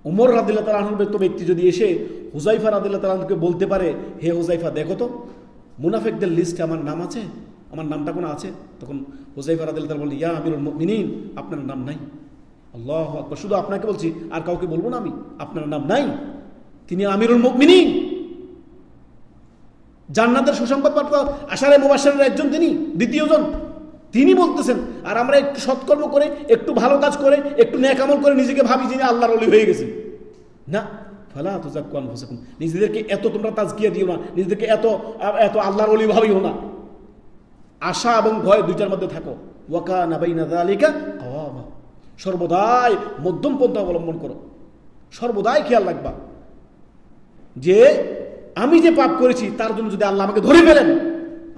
উমর রাদিয়াল্লাহু তাআলা আনহুর মতো ব্যক্তি যদি এসে হুযায়ফা রাদিয়াল্লাহু তাআলা আনহুকে বলতে পারে, হে হুযায়ফা দেখো তো মুনাফিকদের লিস্টে আমার নাম আছে, আমার নামটা কোনো আছে? তখন হুযায়ফা রাদিয়াল্লাহু তাআলা বললেন, ইয়া আমিরুল মুমিনিন, আপনার নাম নাই। আল্লাহু আকবার, শুধু আপনাকে বলছি, আর কাউকে বলবো না আমি, আপনার নাম নাই। তিনি আমিরুল মুমিনিন, জান্নাতের সুসংবাদ প্রাপ্ত আশারে মুবাশশিরের একজন, তিনি দ্বিতীয় জন, তিনি বলতেছেন। আর আমরা একটু সৎকর্ম করে, একটু ভালো কাজ করে, একটু নেক আমল করে নিজেকে ভাবি যিনি আল্লাহর ওলি হয়ে গেছে। না, ফালা তুযাক্কু আনফুসাকুম, নিজেদেরকে এত তোমরা তাজকিয়া দিও না, নিজেদেরকে এত এত আল্লাহর ওলি ভাবিও না। আশা এবং ভয় দুইটার মধ্যে থাকো। ওয়া কানা বাইনা যালিকা কাওয়ামা, সর্বদাই মধ্যম পন্থা অবলম্বন করো, সর্বদাই খেয়াল রাখবা যে আমি যে পাপ করেছি তার জন্য যদি আল্লাহ আমাকে ধরে ফেলেন,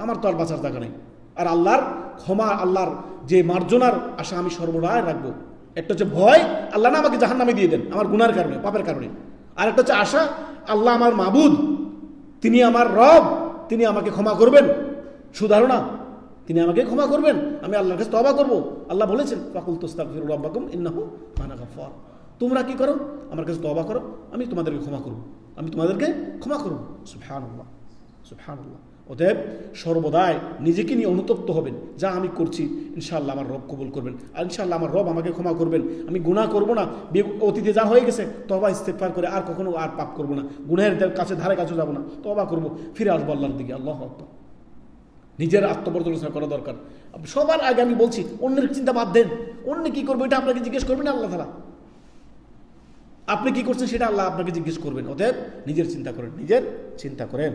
আমার তো আর বাঁচার জায়গা নেই। আর আল্লাহর ক্ষমা, আল্লাহর যে মার্জনার আশা আমি সর্বদাই রাখবো। একটা হচ্ছে ভয়, আল্লাহ না আমাকে জাহান্নামে দিয়ে দেন আমার গুনার কারণে, পাপের কারণে। আর একটা হচ্ছে আশা, আল্লাহ আমার মাবুদ, তিনি আমার রব, তিনি আমাকে ক্ষমা করবেন, সুধারণা তিনি আমাকে ক্ষমা করবেন, আমি আল্লাহর কাছে তওবা করবো। আল্লাহ বলেছেন ফাকুল তাস্তাগফিরু রাব্বাকুম ইন্নাহু কানা গাফফার, তোমরা কি করো, আমার কাছে তওবা করো, আমি তোমাদেরকে ক্ষমা করব, আমি তোমাদেরকে ক্ষমা করব। সুবহানাল্লাহ, সুবহানাল্লাহ। অতএব সর্বদাই নিজেকে নিয়ে অনুতপ্ত হবেন, যা আমি করছি ইনশাআল্লাহ আমার রব কবুল করবেন, আর ইনশাআল্লাহ আমার রব আমাকে ক্ষমা করবেন। আমি গুনাহ করব না, অতীতে যা হয়ে গেছে তওবা ইস্তেগফার করে আর কখনো আর পাপ করব না, গুনাহের কাছে ধারে কাছে যাব না, তওবা করব, ফিরে আসবো আল্লাহর দিকে। আল্লাহু আকবার। নিজের আত্মপর্যালোচনা করা দরকার। সবার আগে আমি বলছি, অন্যের চিন্তা বাদ দেন। অন্য কি করবো এটা আপনাকে জিজ্ঞেস করবেন আল্লাহ তাআলা, আপনি কি করছেন সেটা আল্লাহ আপনাকে জিজ্ঞেস করবেন। অতএব নিজের চিন্তা করেন, নিজের চিন্তা করেন।